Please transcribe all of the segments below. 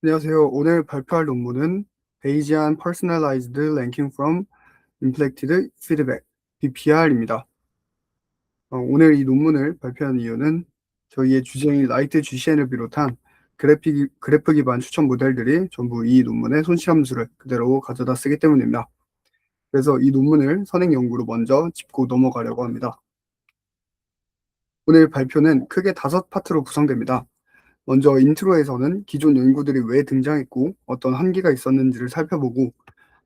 안녕하세요. 오늘 발표할 논문은 Bayesian Personalized Ranking from Inflected Feedback, BPR입니다. 오늘 이 논문을 발표한 이유는 저희의 주제인 라이트 GCN을 비롯한 그래프 기반 추천 모델들이 전부 이 논문의 손실함수를 그대로 가져다 쓰기 때문입니다. 그래서 이 논문을 선행 연구로 먼저 짚고 넘어가려고 합니다. 오늘 발표는 크게 5파트로 구성됩니다. 먼저 인트로에서는 기존 연구들이 왜 등장했고 어떤 한계가 있었는지를 살펴보고,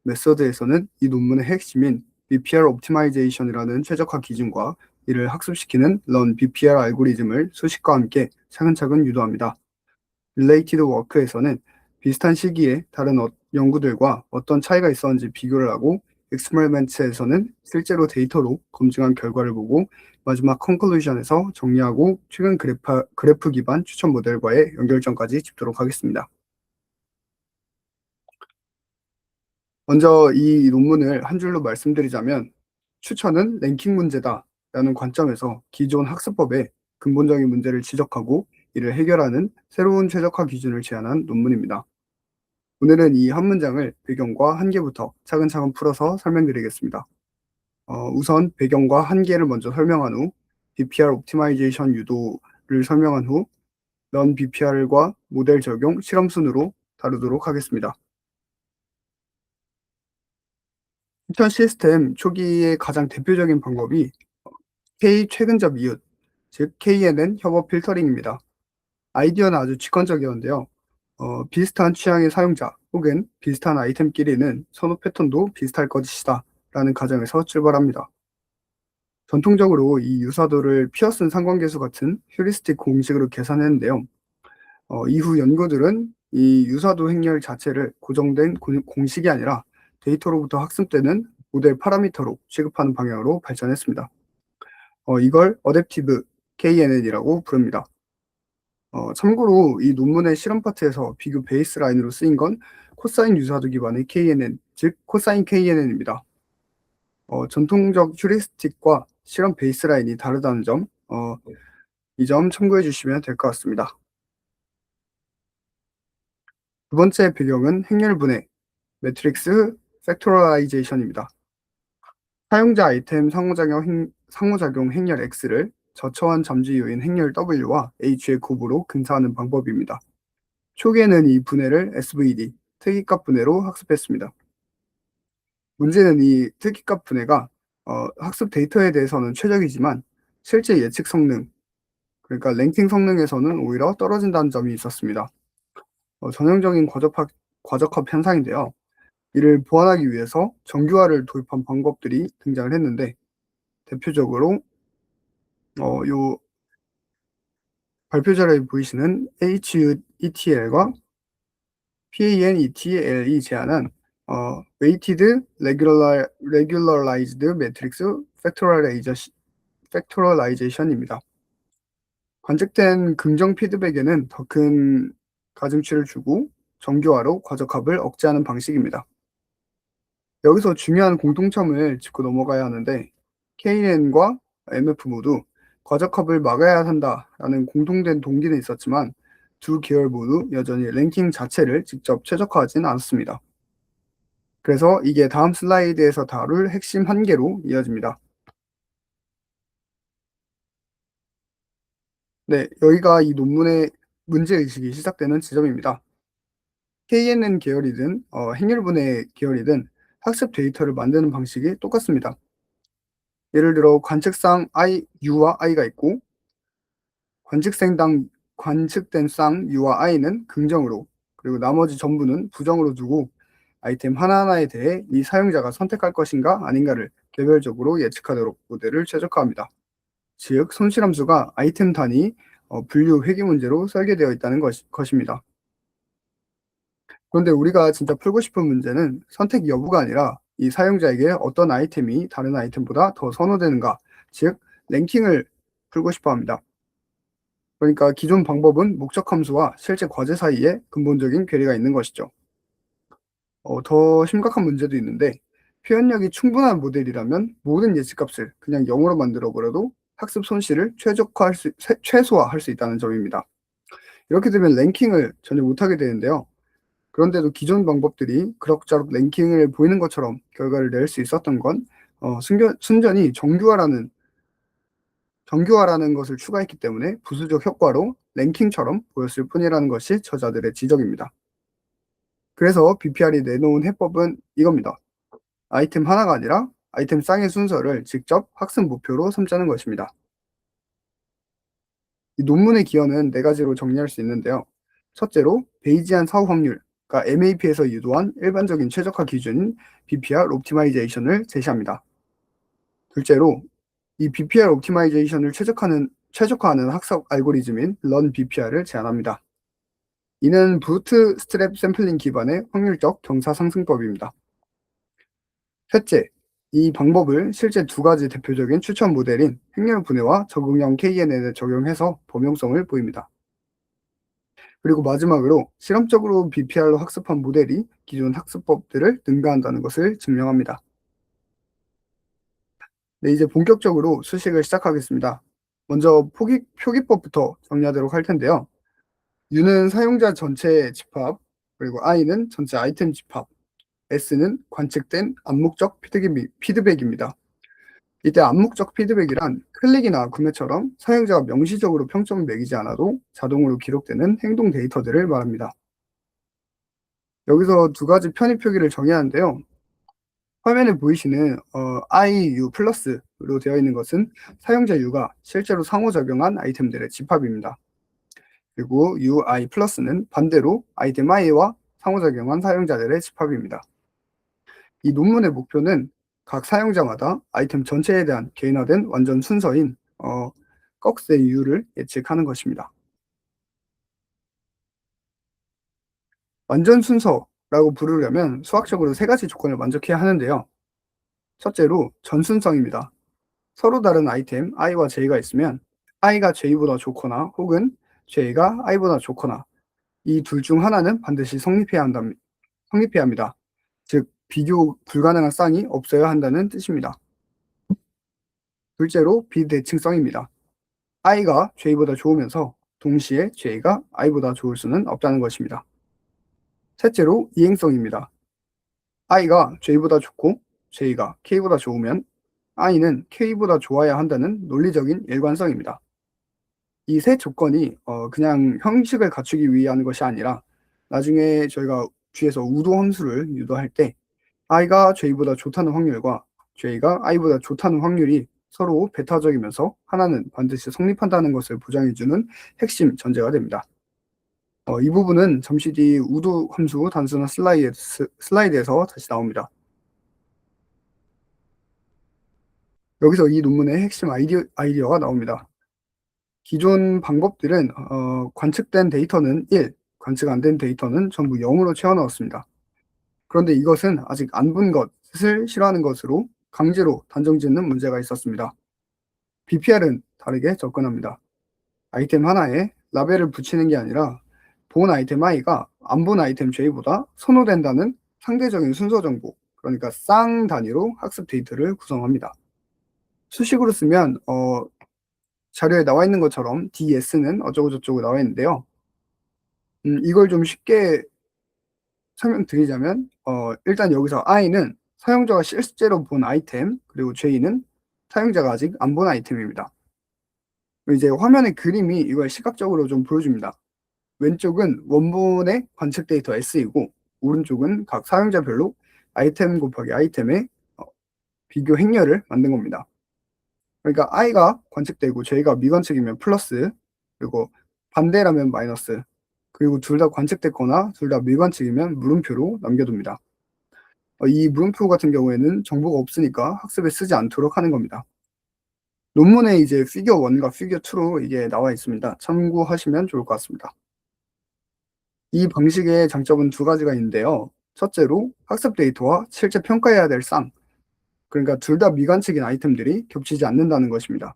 메서드에서는 이 논문의 핵심인 BPR 옵티마이제이션이라는 최적화 기준과 이를 학습시키는 런 BPR 알고리즘을 수식과 함께 차근차근 유도합니다. 릴레이티드 워크에서는 비슷한 시기에 다른 연구들과 어떤 차이가 있었는지 비교를 하고, 익스퍼리먼트에서는 실제로 데이터로 검증한 결과를 보고, 마지막 컨클루전에서 정리하고 최근 그래프 기반 추천 모델과의 연결점까지 짚도록 하겠습니다. 먼저 이 논문을 한 줄로 말씀드리자면, 추천은 랭킹 문제다라는 관점에서 기존 학습법의 근본적인 문제를 지적하고 이를 해결하는 새로운 최적화 기준을 제안한 논문입니다. 오늘은 이 한 문장을 배경과 한계부터 차근차근 풀어서 설명드리겠습니다. 우선 배경과 한계를 먼저 설명한 후 BPR 옵티마이제이션 유도를 설명한 후 넌 BPR과 모델 적용 실험 순으로 다루도록 하겠습니다. 추천 시스템 초기의 가장 대표적인 방법이 K 최근접 이웃, 즉 KNN 협업 필터링입니다. 아이디어는 아주 직관적이었는데요. 비슷한 취향의 사용자 혹은 비슷한 아이템끼리는 선호 패턴도 비슷할 것이다 라는 가정에서 출발합니다. 전통적으로 이 유사도를 피어슨 상관계수 같은 휴리스틱 공식으로 계산했는데요. 이후 연구들은 이 유사도 행렬 자체를 고정된 공식이 아니라 데이터로부터 학습되는 모델 파라미터로 취급하는 방향으로 발전했습니다. 이걸 어댑티브 KNN이라고 부릅니다. 참고로 이 논문의 실험 파트에서 비교 베이스라인으로 쓰인 건 코사인 유사도 기반의 KNN, 즉 코사인 KNN입니다. 전통적 휴리스틱과 실험 베이스라인이 다르다는 점, 이 점 참고해 주시면 될 것 같습니다. 두 번째 배경은 행렬 분해, 매트릭스 팩토라이제이션입니다. 사용자 아이템 상호작용 행렬 X를 저처한 잠재 요인 행렬 W와 H의 곱으로 근사하는 방법입니다. 초기에는 이 분해를 SVD, 특이값 분해로 학습했습니다. 문제는 이 특이값 분해가 학습 데이터에 대해서는 최적이지만 실제 예측 성능, 그러니까 랭킹 성능에서는 오히려 떨어진다는 점이 있었습니다. 전형적인 과적합 현상인데요. 이를 보완하기 위해서 정규화를 도입한 방법들이 등장을 했는데, 대표적으로 요 발표 자료에 보이시는 HETL과 PANETL이 제안한 Weighted Regularized Matrix Factorization입니다. 관측된 긍정 피드백에는 더 큰 가중치를 주고 정교화로 과적합을 억제하는 방식입니다. 여기서 중요한 공통점을 짚고 넘어가야 하는데, KNN과 MF 모두 과적합을 막아야 한다라는 공통된 동기는 있었지만 두 계열 모두 여전히 랭킹 자체를 직접 최적화하진 않았습니다. 그래서 이게 다음 슬라이드에서 다룰 핵심 한계로 이어집니다. 네, 여기가 이 논문의 문제의식이 시작되는 지점입니다. KNN 계열이든 행렬분해 계열이든 학습 데이터를 만드는 방식이 똑같습니다. 예를 들어 관측상 U와 I가 있고, 관측된 쌍 U와 I는 긍정으로, 그리고 나머지 전부는 부정으로 두고 아이템 하나하나에 대해 이 사용자가 선택할 것인가 아닌가를 개별적으로 예측하도록 모델을 최적화합니다. 즉, 손실함수가 아이템 단위 분류 회귀 문제로 설계되어 있다는 것입니다. 그런데 우리가 진짜 풀고 싶은 문제는 선택 여부가 아니라 이 사용자에게 어떤 아이템이 다른 아이템보다 더 선호되는가, 즉 랭킹을 풀고 싶어 합니다. 그러니까 기존 방법은 목적 함수와 실제 과제 사이에 근본적인 괴리가 있는 것이죠. 더 심각한 문제도 있는데, 표현력이 충분한 모델이라면 모든 예측값을 그냥 0으로 만들어 버려도 학습 손실을 최소화할 수 있다는 점입니다. 이렇게 되면 랭킹을 전혀 못하게 되는데요. 그런데도 기존 방법들이 그럭저럭 랭킹을 보이는 것처럼 결과를 낼 수 있었던 건 순전히 정교화라는 것을 추가했기 때문에 부수적 효과로 랭킹처럼 보였을 뿐이라는 것이 저자들의 지적입니다. 그래서 BPR이 내놓은 해법은 이겁니다. 아이템 하나가 아니라 아이템 쌍의 순서를 직접 학습 목표로 삼자는 것입니다. 이 논문의 기여는 네 가지로 정리할 수 있는데요. 첫째로 베이지안 사후 확률, 그러니까 MAP에서 유도한 일반적인 최적화 기준인 BPR 옵티마이제이션을 제시합니다. 둘째로 이 BPR 옵티마이제이션을 최적화하는 학습 알고리즘인 런 BPR을 제안합니다. 이는 부트 스트랩 샘플링 기반의 확률적 경사 상승법입니다. 셋째, 이 방법을 실제 두 가지 대표적인 추천 모델인 행렬 분해와 적응형 KNN에 적용해서 범용성을 보입니다. 그리고 마지막으로 실험적으로 BPR로 학습한 모델이 기존 학습법들을 능가한다는 것을 증명합니다. 네, 이제 본격적으로 수식을 시작하겠습니다. 먼저 표기법부터 정리하도록 할 텐데요. U는 사용자 전체 집합, 그리고 I는 전체 아이템 집합, S는 관측된 암묵적 피드백입니다. 이때 암묵적 피드백이란 클릭이나 구매처럼 사용자가 명시적으로 평점을 매기지 않아도 자동으로 기록되는 행동 데이터들을 말합니다. 여기서 두 가지 편입 표기를 정의하는데요. 화면에 보이시는 IU 플러스로 되어 있는 것은 사용자 U가 실제로 상호작용한 아이템들의 집합입니다. 그리고 UI 플러스는 반대로 아이템 I와 상호작용한 사용자들의 집합입니다. 이 논문의 목표는 각 사용자마다 아이템 전체에 대한 개인화된 완전 순서인 꺽쇠 U를 예측하는 것입니다. 완전 순서라고 부르려면 수학적으로 세 가지 조건을 만족해야 하는데요. 첫째로 전순성입니다. 서로 다른 아이템 i와 j가 있으면 i가 j보다 좋거나 혹은 j가 i보다 좋거나 이 둘 중 하나는 반드시 성립해야 합니다. 즉 비교 불가능한 쌍이 없어야 한다는 뜻입니다. 둘째로 비대칭성입니다. i가 j보다 좋으면서 동시에 j가 i보다 좋을 수는 없다는 것입니다. 셋째로 이행성입니다. i가 j보다 좋고 j가 k보다 좋으면 i는 k보다 좋아야 한다는 논리적인 일관성입니다. 이 세 조건이 그냥 형식을 갖추기 위한 것이 아니라 나중에 저희가 뒤에서 우도 함수를 유도할 때 i가 j보다 좋다는 확률과 j가 i보다 좋다는 확률이 서로 배타적이면서 하나는 반드시 성립한다는 것을 보장해주는 핵심 전제가 됩니다. 이 부분은 잠시 뒤 우도 함수 단순한 슬라이드에서 다시 나옵니다. 여기서 이 논문의 핵심 아이디어가 나옵니다. 기존 방법들은 관측된 데이터는 1, 관측 안 된 데이터는 전부 0으로 채워넣었습니다. 그런데 이것은 아직 안 본 것을 싫어하는 것으로 강제로 단정짓는 문제가 있었습니다. BPR은 다르게 접근합니다. 아이템 하나에 라벨을 붙이는 게 아니라 본 아이템 i가 안 본 아이템 j보다 선호된다는 상대적인 순서 정보, 그러니까 쌍 단위로 학습 데이터를 구성합니다. 수식으로 쓰면 자료에 나와 있는 것처럼 DS는 어쩌고저쩌고 나와 있는데요. 이걸 좀 쉽게 설명드리자면 일단 여기서 i는 사용자가 실제로 본 아이템, 그리고 j는 사용자가 아직 안 본 아이템입니다. 이제 화면의 그림이 이걸 시각적으로 좀 보여줍니다. 왼쪽은 원본의 관측 데이터 S이고 오른쪽은 각 사용자별로 아이템 곱하기 아이템의 비교 행렬을 만든 겁니다. 그러니까 i가 관측되고 j가 미관측이면 플러스, 그리고 반대라면 마이너스, 그리고 둘 다 관측됐거나 둘 다 미관측이면 물음표로 남겨둡니다. 이 물음표 같은 경우에는 정보가 없으니까 학습에 쓰지 않도록 하는 겁니다. 논문에 이제 피겨 1과 피겨 2로 이게 나와 있습니다. 참고하시면 좋을 것 같습니다. 이 방식의 장점은 두 가지가 있는데요. 첫째로 학습 데이터와 실제 평가해야 될 쌍, 그러니까 둘 다 미관측인 아이템들이 겹치지 않는다는 것입니다.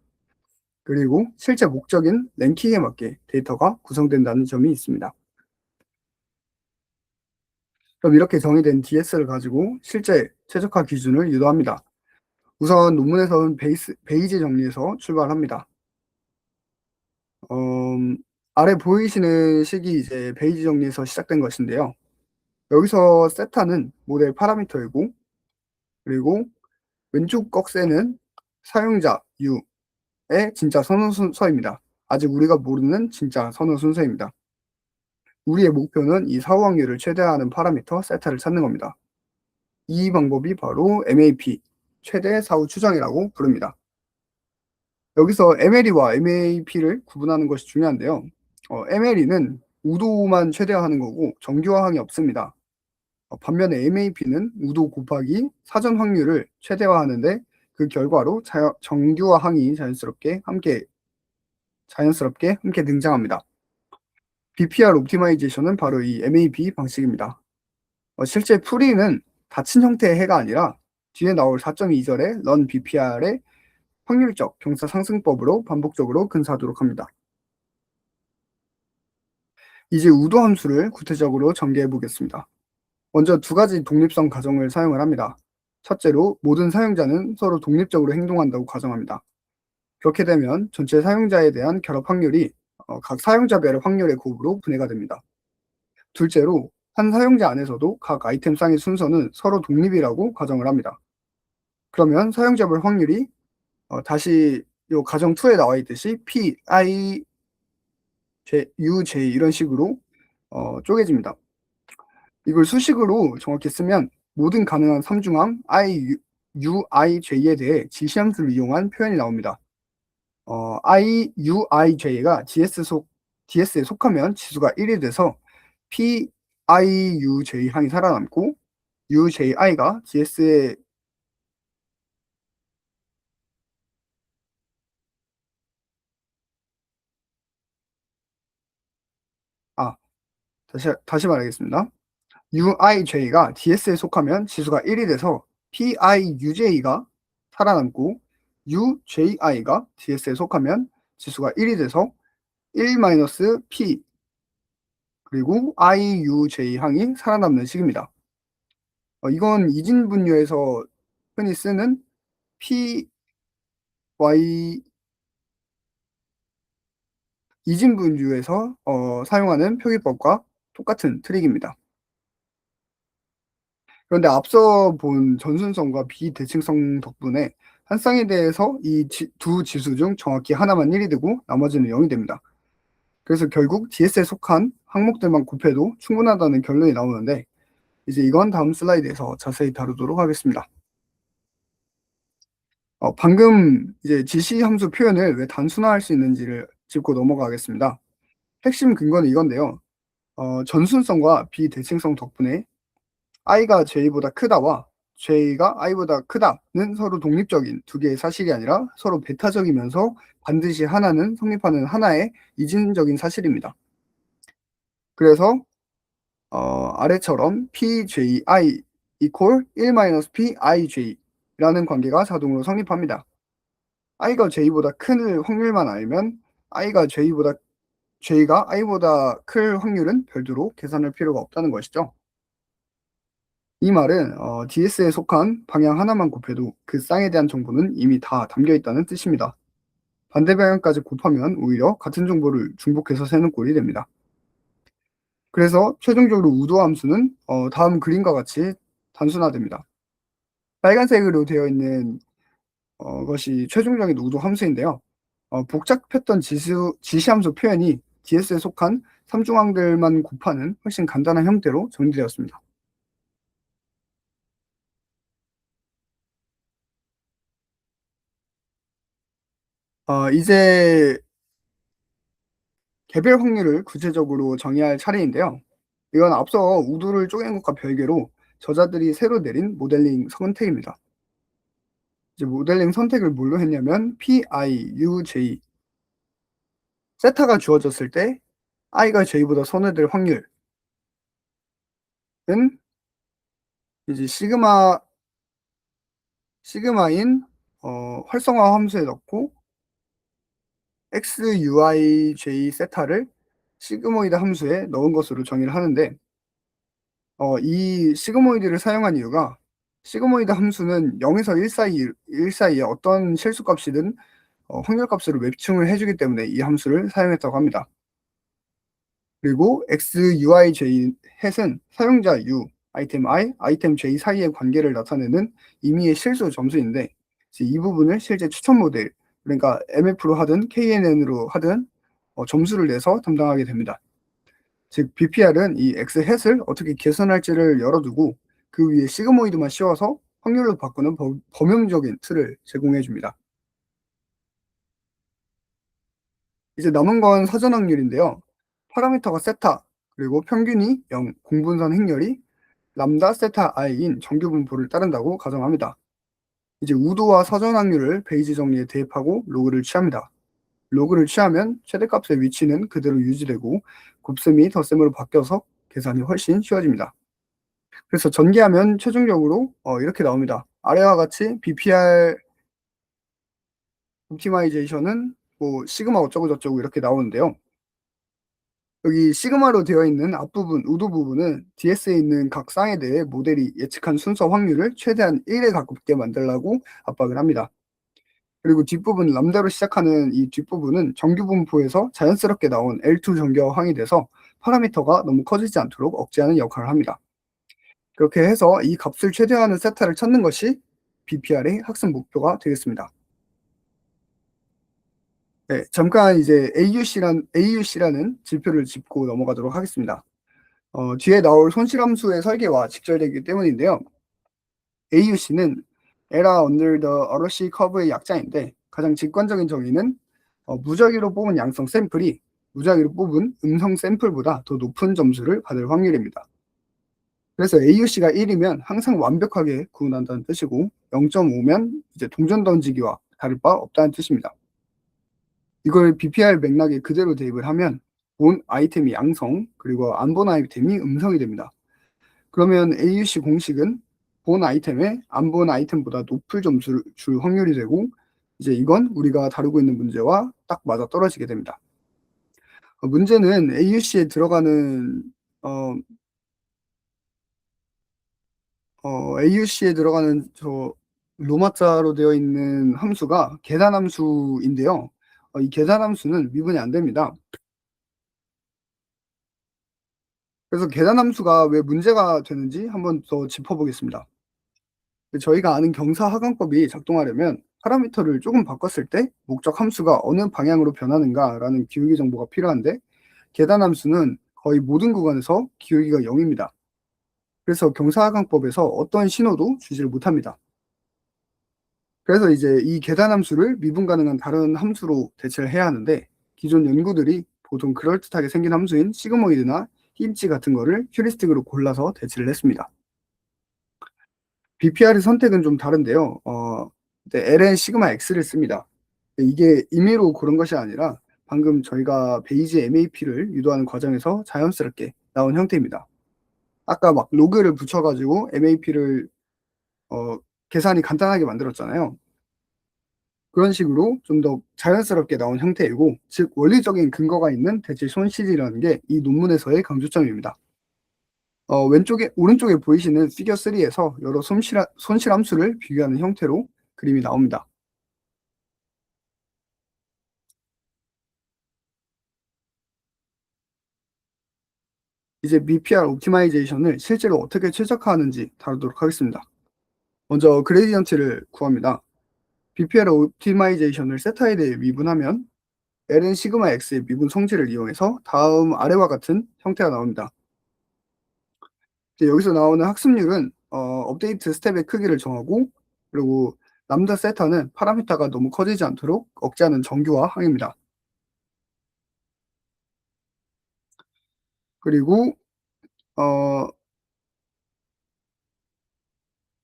그리고 실제 목적인 랭킹에 맞게 데이터가 구성된다는 점이 있습니다. 그럼 이렇게 정의된 DS를 가지고 실제 최적화 기준을 유도합니다. 우선 논문에서는 베이지 정리에서 출발합니다. 아래 보이시는 식이 이제 베이지 정리에서 시작된 것인데요. 여기서 세타는 모델 파라미터이고, 그리고 왼쪽 꺽쇠는 사용자 U의 진짜 선호 순서입니다. 아직 우리가 모르는 진짜 선호 순서입니다. 우리의 목표는 이 사후 확률을 최대화하는 파라미터 세타를 찾는 겁니다. 이 방법이 바로 MAP, 최대 사후 추정이라고 부릅니다. 여기서 MLE와 MAP를 구분하는 것이 중요한데요. MLE는 우도만 최대화하는 거고 정규화항이 없습니다. 반면에 MAP는 우도 곱하기 사전 확률을 최대화하는데, 그 결과로 정규화항이 자연스럽게 함께 등장합니다. BPR 옵티마이제이션은 바로 이 MAP 방식입니다. 실제 풀이는 닫힌 형태의 해가 아니라 뒤에 나올 4.2절의 런 BPR의 확률적 경사 상승법으로 반복적으로 근사하도록 합니다. 이제 우도 함수를 구체적으로 전개해 보겠습니다. 먼저 두 가지 독립성 가정을 사용을 합니다. 첫째로 모든 사용자는 서로 독립적으로 행동한다고 가정합니다. 그렇게 되면 전체 사용자에 대한 결합 확률이 각 사용자별 확률의 곱으로 분해가 됩니다. 둘째로 한 사용자 안에서도 각 아이템상의 순서는 서로 독립이라고 가정을 합니다. 그러면 사용자별 확률이 다시 이 가정 2에 나와 있듯이 P, I, U, J 이런 식으로 쪼개집니다. 이걸 수식으로 정확히 쓰면 모든 가능한 삼중함 I, U, I, J에 대해 지시함수를 이용한 표현이 나옵니다. I, U, I, J가 DS에 속하면 지수가 1이 돼서 P, I, U, J 항이 살아남고, U, J, I가 DS에 아 다시 말하겠습니다. UIJ가 DS에 속하면 지수가 1이 돼서 PIUJ가 살아남고, UJI가 DS에 속하면 지수가 1이 돼서 1-P 그리고 IUJ 항이 살아남는 식입니다. 이건 이진 분류에서 흔히 쓰는 PY 이진 분류에서 사용하는 표기법과 똑같은 트릭입니다. 그런데 앞서 본 전순성과 비대칭성 덕분에 한 쌍에 대해서 이 두 지수 중 정확히 하나만 1이 되고 나머지는 0이 됩니다. 그래서 결국 DS에 속한 항목들만 곱해도 충분하다는 결론이 나오는데, 이제 이건 다음 슬라이드에서 자세히 다루도록 하겠습니다. 방금 이제 지시 함수 표현을 왜 단순화할 수 있는지를 짚고 넘어가겠습니다. 핵심 근거는 이건데요. 전순성과 비대칭성 덕분에 i가 j보다 크다와 j가 i보다 크다는 서로 독립적인 두 개의 사실이 아니라 서로 배타적이면서 반드시 하나는 성립하는 하나의 이진적인 사실입니다. 그래서 아래처럼 pji equal 1-pij 라는 관계가 자동으로 성립합니다. i가 j보다 큰 확률만 알면 j가 i보다 클 확률은 별도로 계산할 필요가 없다는 것이죠. 이 말은 DS에 속한 방향 하나만 곱해도 그 쌍에 대한 정보는 이미 다 담겨 있다는 뜻입니다. 반대 방향까지 곱하면 오히려 같은 정보를 중복해서 세는 꼴이 됩니다. 그래서 최종적으로 우도 함수는 다음 그림과 같이 단순화됩니다. 빨간색으로 되어 있는 것이 최종적인 우도 함수인데요. 복잡했던 지시함수 표현이 DS에 속한 삼중항들만 곱하는 훨씬 간단한 형태로 정리되었습니다. 이제 개별 확률을 구체적으로 정의할 차례인데요. 이건 앞서 우도를 쪼갠 것과 별개로 저자들이 새로 내린 모델링 선택입니다. 이제 모델링 선택을 뭘로 했냐면 PIUJ 세타가 주어졌을 때 i가 j보다 손해될 확률은 이제 시그마인 활성화 함수에 넣고 xuij 세타를 시그모이드 함수에 넣은 것으로 정의를 하는데, 이 시그모이드를 사용한 이유가 시그모이드 함수는 0에서 1 사이에 어떤 실수값이든 확률값으로 매칭을 해주기 때문에 이 함수를 사용했다고 합니다. 그리고 XUIJ 햇은 사용자 U, 아이템 I, 아이템 J 사이의 관계를 나타내는 임의의 실수 점수인데 이제 이 부분을 실제 추천 모델, 그러니까 MF로 하든 KNN으로 하든 점수를 내서 담당하게 됩니다. 즉 BPR은 이 X햇을 어떻게 개선할지를 열어두고 그 위에 시그모이드만 씌워서 확률로 바꾸는 범용적인 틀을 제공해 줍니다. 이제 남은 건 사전 확률인데요. 파라미터가 세타, 그리고 평균이 0, 공분선 행렬이 람다 세타 i인 정규 분포를 따른다고 가정합니다. 이제 우도와 사전 확률을 베이지 정리에 대입하고 로그를 취합니다. 로그를 취하면 최대값의 위치는 그대로 유지되고 곱셈이 덧셈으로 바뀌어서 계산이 훨씬 쉬워집니다. 그래서 전개하면 최종적으로 이렇게 나옵니다. 아래와 같이 BPR 옵티마이제이션은 뭐 시그마 어쩌고 저쩌고 이렇게 나오는데요. 여기 시그마로 되어 있는 앞부분, 우도 부분은 DS에 있는 각 쌍에 대해 모델이 예측한 순서 확률을 최대한 1에 가깝게 만들라고 압박을 합니다. 그리고 뒷부분 람다로 시작하는 이 뒷부분은 정규 분포에서 자연스럽게 나온 L2 정교와 항이 돼서 파라미터가 너무 커지지 않도록 억제하는 역할을 합니다. 그렇게 해서 이 값을 최대화하는 세타를 찾는 것이 BPR의 학습 목표가 되겠습니다. 네, 잠깐 이제 AUC라는 지표를 짚고 넘어가도록 하겠습니다. 뒤에 나올 손실함수의 설계와 직결되기 때문인데요. AUC는 Era under the ROC 커브의 약자인데 가장 직관적인 정의는 무작위로 뽑은 양성 샘플이 무작위로 뽑은 음성 샘플보다 더 높은 점수를 받을 확률입니다. 그래서 AUC가 1이면 항상 완벽하게 구분한다는 뜻이고 0.5면 이제 동전 던지기와 다를 바 없다는 뜻입니다. 이걸 BPR 맥락에 그대로 대입을 하면 본 아이템이 양성, 그리고 안 본 아이템이 음성이 됩니다. 그러면 AUC 공식은 본 아이템에 안 본 아이템보다 높을 점수를 줄 확률이 되고 이제 이건 우리가 다루고 있는 문제와 딱 맞아떨어지게 됩니다. 문제는 어, AUC에 들어가는 저 로마자로 되어 있는 함수가 계산 함수인데요. 이 계산 함수는 미분이 안 됩니다. 그래서 계산 함수가 왜 문제가 되는지 한번 더 짚어보겠습니다. 저희가 아는 경사하강법이 작동하려면 파라미터를 조금 바꿨을 때 목적 함수가 어느 방향으로 변하는가라는 기울기 정보가 필요한데 계산 함수는 거의 모든 구간에서 기울기가 0입니다. 그래서 경사하강법에서 어떤 신호도 주지를 못합니다. 그래서 이제 이 계산 함수를 미분 가능한 다른 함수로 대체를 해야 하는데 기존 연구들이 보통 그럴듯하게 생긴 함수인 시그모이드나 힘치 같은 거를 휴리스틱으로 골라서 대체를 했습니다. BPR의 선택은 좀 다른데요. LN 시그마 X를 씁니다. 이게 임의로 고른 것이 아니라 방금 저희가 베이지 MAP를 유도하는 과정에서 자연스럽게 나온 형태입니다. 아까 막 로그를 붙여가지고 MAP를 계산이 간단하게 만들었잖아요. 그런 식으로 좀 더 자연스럽게 나온 형태이고, 즉 원리적인 근거가 있는 대체 손실이라는 게 이 논문에서의 강조점입니다. 오른쪽에 보이시는 피겨 3에서 여러 손실 함수를 비교하는 형태로 그림이 나옵니다. 이제 BPR 옵티마이제이션을 실제로 어떻게 최적화하는지 다루도록 하겠습니다. 먼저 그레디언트를 구합니다. BPR 옵티마이제이션을 세타에 대해 미분하면 Ln 시그마 X의 미분 성질을 이용해서 다음 아래와 같은 형태가 나옵니다. 이제 여기서 나오는 학습률은 업데이트 스텝의 크기를 정하고 그리고 람다 세타는 파라미터가 너무 커지지 않도록 억제하는 정규화 항입니다. 그리고 어,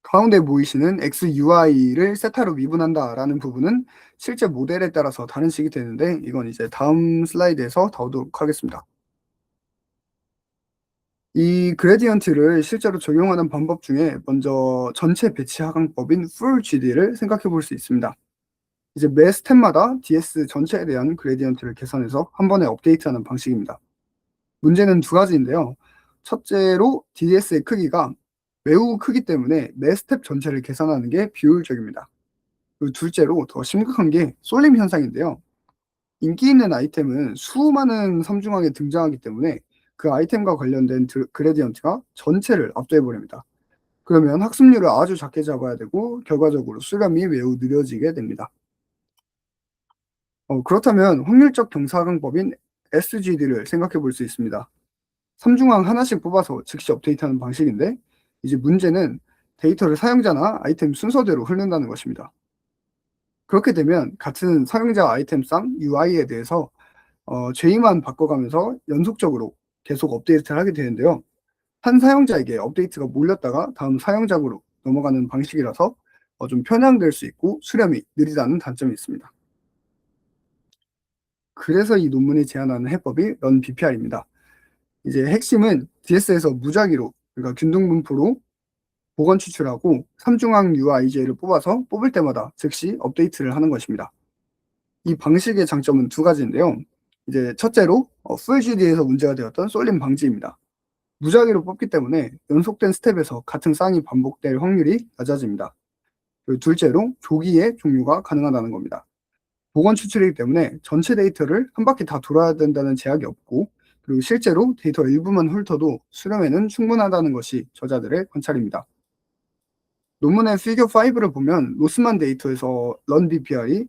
가운데 보이시는 XUI를 세타로 미분한다라는 부분은 실제 모델에 따라서 다른 식이 되는데 이건 이제 다음 슬라이드에서 다루도록 하겠습니다. 이 그레디언트를 실제로 적용하는 방법 중에 먼저 전체 배치 하강법인 Full GD를 생각해 볼 수 있습니다. 이제 매 스텝마다 DS 전체에 대한 그레디언트를 계산해서 한 번에 업데이트하는 방식입니다. 문제는 두 가지인데요. 첫째로 DS의 크기가 매우 크기 때문에 매 스텝 전체를 계산하는 게 비효율적입니다. 그리고 둘째로 더 심각한 게 쏠림 현상인데요. 인기 있는 아이템은 수많은 섬중앙에 등장하기 때문에 그 아이템과 관련된 그레디언트가 전체를 압도해 버립니다. 그러면 학습률을 아주 작게 잡아야 되고 결과적으로 수렴이 매우 느려지게 됩니다. 그렇다면 확률적 경사강법인 SGD를 생각해 볼 수 있습니다. 삼중항 하나씩 뽑아서 즉시 업데이트하는 방식인데 이제 문제는 데이터를 사용자나 아이템 순서대로 흐른다는 것입니다. 그렇게 되면 같은 사용자 아이템상 UI에 대해서 죄의만 바꿔가면서 연속적으로 계속 업데이트를 하게 되는데요. 한 사용자에게 업데이트가 몰렸다가 다음 사용자로 넘어가는 방식이라서 좀 편향될 수 있고 수렴이 느리다는 단점이 있습니다. 그래서 이 논문이 제안하는 해법이 런 BPR입니다. 이제 핵심은 DS에서 무작위로, 그러니까 균등분포로 복원 추출하고 삼중항 UIJ를 뽑아서 뽑을 때마다 즉시 업데이트를 하는 것입니다. 이 방식의 장점은 두 가지인데요. 이제 첫째로 FLGD에서 문제가 되었던 쏠림 방지입니다. 무작위로 뽑기 때문에 연속된 스텝에서 같은 쌍이 반복될 확률이 낮아집니다. 그리고 둘째로 조기에 종료가 가능하다는 겁니다. 복원 추출이기 때문에 전체 데이터를 한 바퀴 다 돌아야 된다는 제약이 없고, 그리고 실제로 데이터 일부만 훑어도 수렴에는 충분하다는 것이 저자들의 관찰입니다. 논문의 피겨 5를 보면 로스만 데이터에서 런 BPR이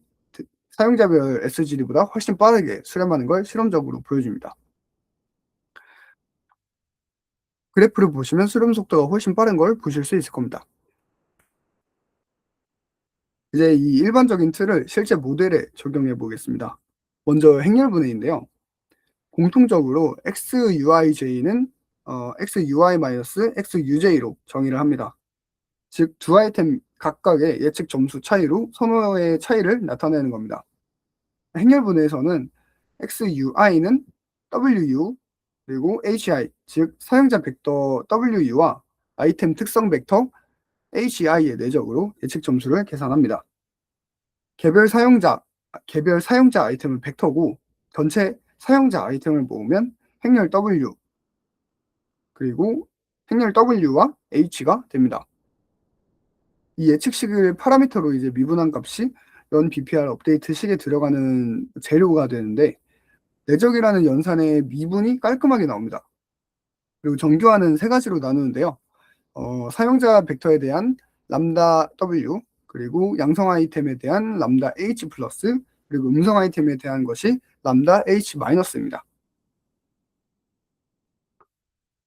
사용자별 SGD보다 훨씬 빠르게 수렴하는 걸 실험적으로 보여줍니다. 그래프를 보시면 수렴 속도가 훨씬 빠른 걸 보실 수 있을 겁니다. 이제 이 일반적인 틀을 실제 모델에 적용해 보겠습니다. 먼저 행렬분해인데요. 공통적으로 XUIJ는 XUI-XUJ로 정의를 합니다. 즉, 두 아이템 각각의 예측 점수 차이로 선호의 차이를 나타내는 겁니다. 행렬분해에서는 XUI는 WU 그리고 HI, 즉 사용자 벡터 WU와 아이템 특성 벡터 HI의 내적으로 예측 점수를 계산합니다. 개별 사용자 아이템은 벡터고 전체 사용자 아이템을 모으면 행렬 W 그리고 행렬 W와 H가 됩니다. 이 예측식을 파라미터로 이제 미분한 값이 런 BPR 업데이트 식에 들어가는 재료가 되는데 내적이라는 연산의 미분이 깔끔하게 나옵니다. 그리고 정교화는 세 가지로 나누는데요. 사용자 벡터에 대한 람다 W, 그리고 양성 아이템에 대한 람다 H 플러스, 그리고 음성 아이템에 대한 것이 람다 H 마이너스입니다.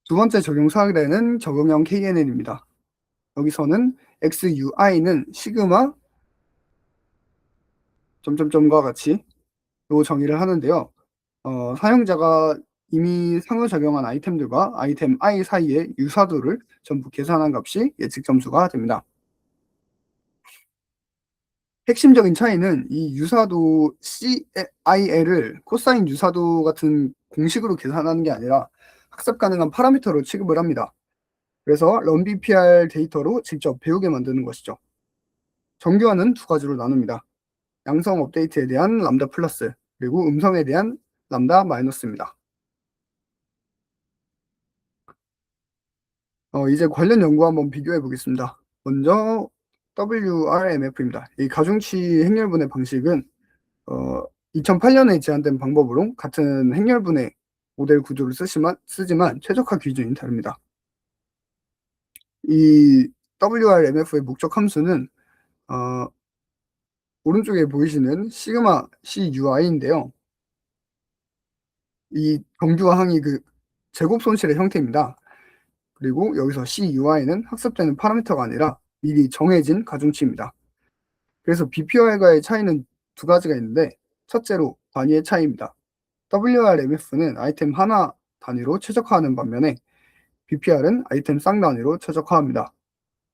두 번째 적용 사례는 적응형 KNN입니다. 여기서는 XUI는 시그마 점점점과 같이 요 정의를 하는데요. 사용자가 이미 상호작용한 아이템들과 아이템 I 사이의 유사도를 전부 계산한 값이 예측 점수가 됩니다. 핵심적인 차이는 이 유사도 CIL을 코사인 유사도 같은 공식으로 계산하는 게 아니라 학습 가능한 파라미터로 취급을 합니다. 그래서 런BPR 데이터로 직접 배우게 만드는 것이죠. 정교화는 두 가지로 나눕니다. 양성 업데이트에 대한 람다 플러스, 그리고 음성에 대한 람다 마이너스입니다. 이제 관련 연구 한번 비교해 보겠습니다. 먼저 WRMF입니다. 이 가중치 행렬분해 방식은 2008년에 제안된 방법으로 같은 행렬분해 모델 구조를 쓰지만 최적화 기준이 다릅니다. 이 WRMF의 목적 함수는 오른쪽에 보이시는 시그마 CUI인데요. 이 정규와 항이 그 제곱 손실의 형태입니다. 그리고 여기서 CUI는 학습되는 파라미터가 아니라 미리 정해진 가중치입니다. 그래서 BPR과의 차이는 두 가지가 있는데 첫째로 단위의 차이입니다. WRMF는 아이템 하나 단위로 최적화하는 반면에 BPR은 아이템 쌍 단위로 최적화합니다.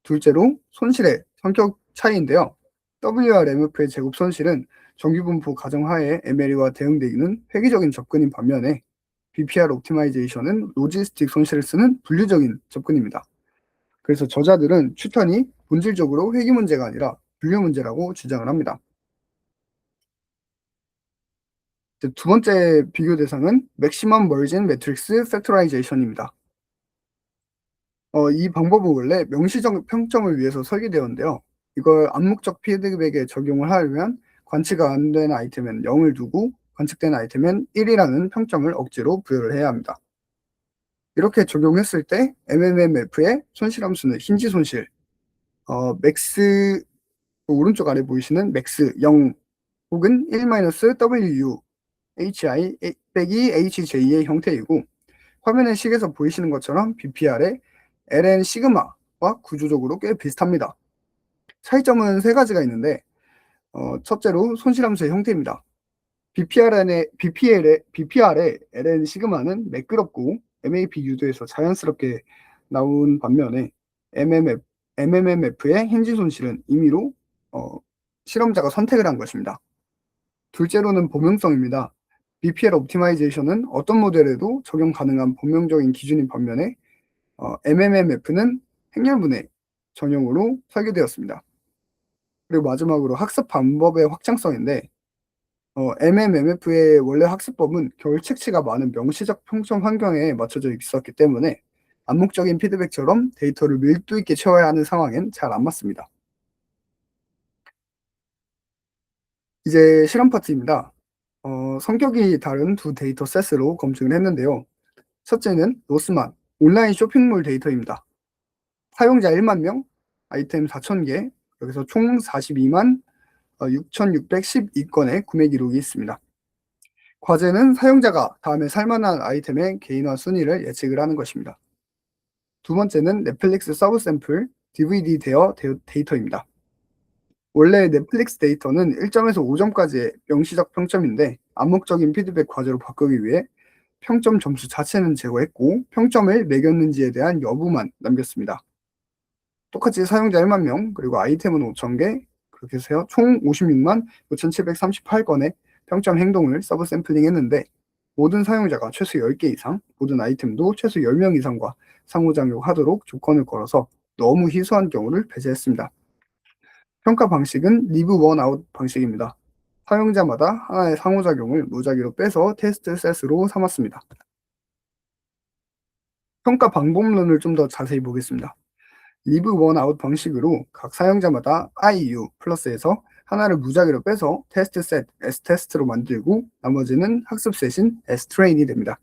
둘째로 손실의 성격 차이인데요. WRMF의 제곱 손실은 정규분포 가정하에 MLE와 대응되기는 획기적인 접근인 반면에 BPR 옵티마이제이션은 로지스틱 손실을 쓰는 분류적인 접근입니다. 그래서 저자들은 추천이 본질적으로 회귀 문제가 아니라 분류 문제라고 주장을 합니다. 두 번째 비교 대상은 맥시멈 머진 매트릭스 팩토라이제이션입니다. 이 방법은 원래 명시적 평점을 위해서 설계되었는데요. 이걸 암묵적 피드백에 적용을 하려면 관치가 안 되는 아이템에는 0을 두고 관측된 아이템엔 1이라는 평점을 억지로 부여를 해야 합니다. 이렇게 적용했을 때 MMMF의 손실함수는 힌지 손실, 맥스 오른쪽 아래 보이시는 맥스 0 혹은 1-WU HI 빼기 HJ의 형태이고, 화면의 식에서 보이시는 것처럼 BPR의 LN 시그마와 구조적으로 꽤 비슷합니다. 차이점은 세 가지가 있는데, 첫째로 손실함수의 형태입니다. BPR의 LN 시그마는 매끄럽고 MAP 유도에서 자연스럽게 나온 반면에 MMMF의 힌지 손실은 임의로 실험자가 선택을 한 것입니다. 둘째로는 범용성입니다. BPL 옵티마이제이션은 어떤 모델에도 적용 가능한 범용적인 기준인 반면에 MMMF는 행렬분해 전용으로 설계되었습니다. 그리고 마지막으로 학습 방법의 확장성인데, MMMF의 원래 학습법은 결책치가 많은 명시적 평점 환경에 맞춰져 있었기 때문에 암묵적인 피드백처럼 데이터를 밀도 있게 채워야 하는 상황엔 잘 안 맞습니다. 이제 실험 파트입니다. 성격이 다른 두 데이터 셋으로 검증을 했는데요. 첫째는 로스만 온라인 쇼핑몰 데이터입니다. 사용자 1만 명, 아이템 4,000개, 여기서 총 42만 6,612건의 구매 기록이 있습니다. 과제는 사용자가 다음에 살만한 아이템의 개인화 순위를 예측을 하는 것입니다. 두 번째는 넷플릭스 서브 샘플 DVD 대여 데이터입니다. 원래 넷플릭스 데이터는 1점에서 5점까지의 명시적 평점인데 암묵적인 피드백 과제로 바꾸기 위해 평점 점수 자체는 제거했고 평점을 매겼는지에 대한 여부만 남겼습니다. 똑같이 사용자 1만 명, 그리고 아이템은 5,000개, 그렇게 해서 총 56만 5,738건의 평점 행동을 서브 샘플링 했는데, 모든 사용자가 최소 10개 이상, 모든 아이템도 최소 10명 이상과 상호작용하도록 조건을 걸어서 너무 희소한 경우를 배제했습니다. 평가 방식은 리브 원 아웃 방식입니다. 사용자마다 하나의 상호작용을 무작위로 빼서 테스트 셋으로 삼았습니다. 평가 방법론을 좀 더 자세히 보겠습니다. 리브 원 아웃 방식으로 각 사용자마다 IU 플러스에서 하나를 무작위로 빼서 테스트 셋 S 테스트로 만들고 나머지는 학습 셋인 S 트레인이 됩니다.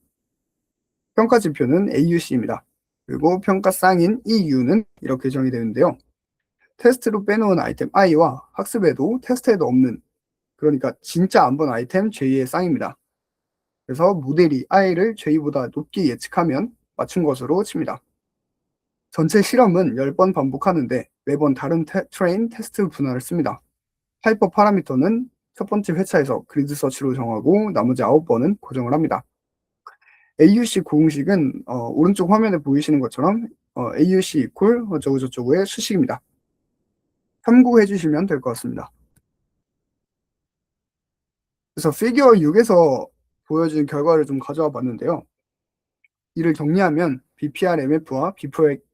평가 지표는 AUC입니다. 그리고 평가 쌍인 EU는 이렇게 정의되는데요. 테스트로 빼놓은 아이템 I와 학습에도 테스트에도 없는, 그러니까 진짜 안 본 아이템 J의 쌍입니다. 그래서 모델이 I를 J보다 높게 예측하면 맞춘 것으로 칩니다. 전체 실험은 10번 반복하는데 매번 다른 트레인 테스트 분할을 씁니다. 하이퍼 파라미터는 첫 번째 회차에서 그리드 서치로 정하고 나머지 9번은 고정을 합니다. AUC 공식은 오른쪽 화면에 보이시는 것처럼 AUC 이퀄 어쩌고저쩌고의 수식입니다. 참고해 주시면 될 것 같습니다. 그래서 피겨 6에서 보여준 결과를 좀 가져와 봤는데요. 이를 정리하면 BPR-MF와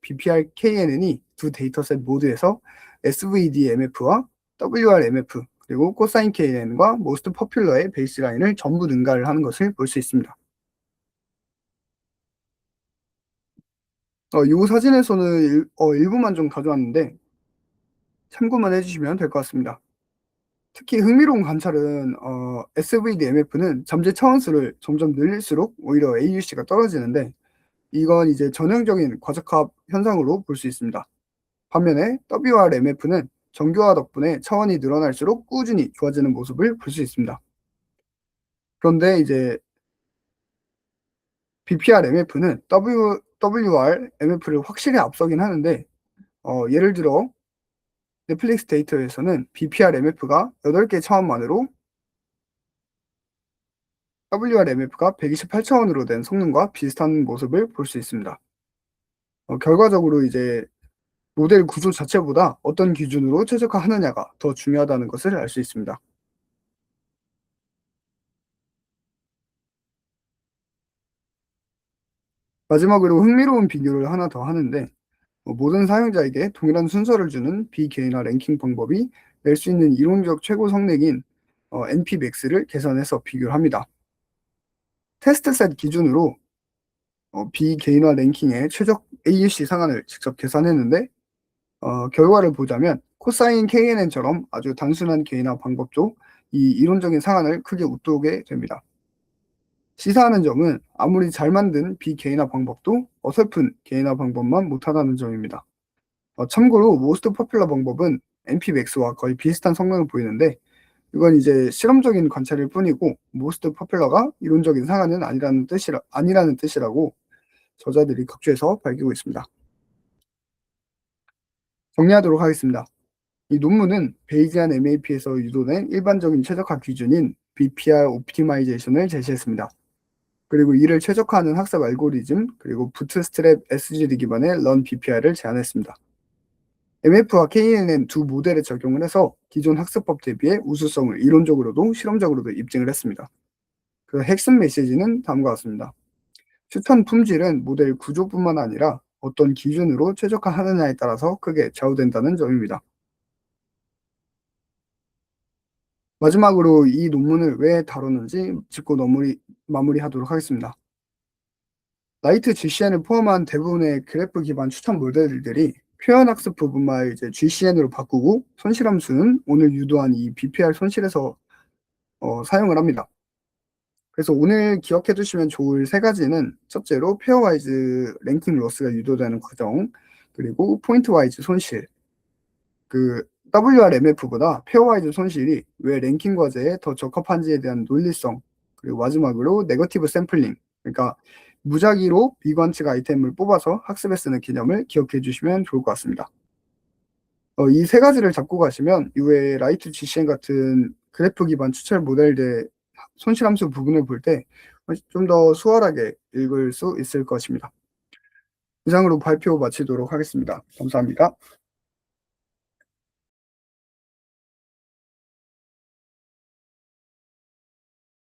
BPR-KNN이 두 데이터셋 모두에서 SVD-MF와 WR-MF 그리고 코사인 KNN과 모스트 퍼퓰러의 베이스라인을 전부 능가를 하는 것을 볼 수 있습니다. 이 사진에서는 일부만 좀 가져왔는데 참고만 해주시면 될 것 같습니다. 특히 흥미로운 관찰은 SVD-MF는 잠재 차원수를 점점 늘릴수록 오히려 AUC가 떨어지는데, 이건 이제 전형적인 과적합 현상으로 볼 수 있습니다. 반면에 WRMF는 정교화 덕분에 차원이 늘어날수록 꾸준히 좋아지는 모습을 볼 수 있습니다. 그런데 이제 BPRMF는 WRMF를 확실히 앞서긴 하는데, 예를 들어 넷플릭스 데이터에서는 BPRMF가 8개 차원만으로 WRMF가 128차원으로 된 성능과 비슷한 모습을 볼 수 있습니다. 결과적으로 이제 모델 구조 자체보다 어떤 기준으로 최적화하느냐가 더 중요하다는 것을 알 수 있습니다. 마지막으로 흥미로운 비교를 하나 더 하는데, 모든 사용자에게 동일한 순서를 주는 비개인화 랭킹 방법이 낼 수 있는 이론적 최고 성능인 NPmax를 계산해서 비교를 합니다. 테스트셋 기준으로 비개인화 랭킹의 최적 AUC 상한을 직접 계산했는데, 결과를 보자면 코사인 KNN처럼 아주 단순한 개인화 방법도 이 이론적인 상한을 크게 웃도게 됩니다. 시사하는 점은 아무리 잘 만든 비개인화 방법도 어설픈 개인화 방법만 못하다는 점입니다. 참고로 most popular 방법은 NP-max와 거의 비슷한 성능을 보이는데, 이건 이제 실험적인 관찰일 뿐이고 most popular가 이론적인 상한은 아니라는 뜻이라고 저자들이 각주해서 밝히고 있습니다. 정리하도록 하겠습니다. 이 논문은 베이지안 MAP에서 유도된 일반적인 최적화 기준인 BPR 옵티마이제이션을 제시했습니다. 그리고 이를 최적화하는 학습 알고리즘, 그리고 부트스트랩 SGD 기반의 런 BPR을 제안했습니다. MF와 KNN 두 모델에 적용을 해서 기존 학습법 대비의 우수성을 이론적으로도 실험적으로도 입증을 했습니다. 그 핵심 메시지는 다음과 같습니다. 추천 품질은 모델 구조뿐만 아니라 어떤 기준으로 최적화하느냐에 따라서 크게 좌우된다는 점입니다. 마지막으로 이 논문을 왜 다루는지 짚고 마무리하도록 하겠습니다. 라이트 GCN을 포함한 대부분의 그래프 기반 추천 모델들이 표현 학습 부분만 이제 GCN으로 바꾸고 손실함수는 오늘 유도한 이 BPR 손실에서 사용을 합니다. 그래서 오늘 기억해 두시면 좋을 세 가지는, 첫째로 페어와이즈 랭킹 로스가 유도되는 과정, 그리고 포인트와이즈 손실, 그 WRMF보다 페어와이즈 손실이 왜 랭킹 과제에 더 적합한지에 대한 논리성, 그리고 마지막으로 네거티브 샘플링, 그러니까 무작위로 비관측 아이템을 뽑아서 학습에 쓰는 개념을 기억해 주시면 좋을 것 같습니다. 이 세 가지를 잡고 가시면 이후에 라이트 GCN 같은 그래프 기반 추천 모델의 손실함수 부분을 볼 때 좀 더 수월하게 읽을 수 있을 것입니다. 이상으로 발표 마치도록 하겠습니다. 감사합니다.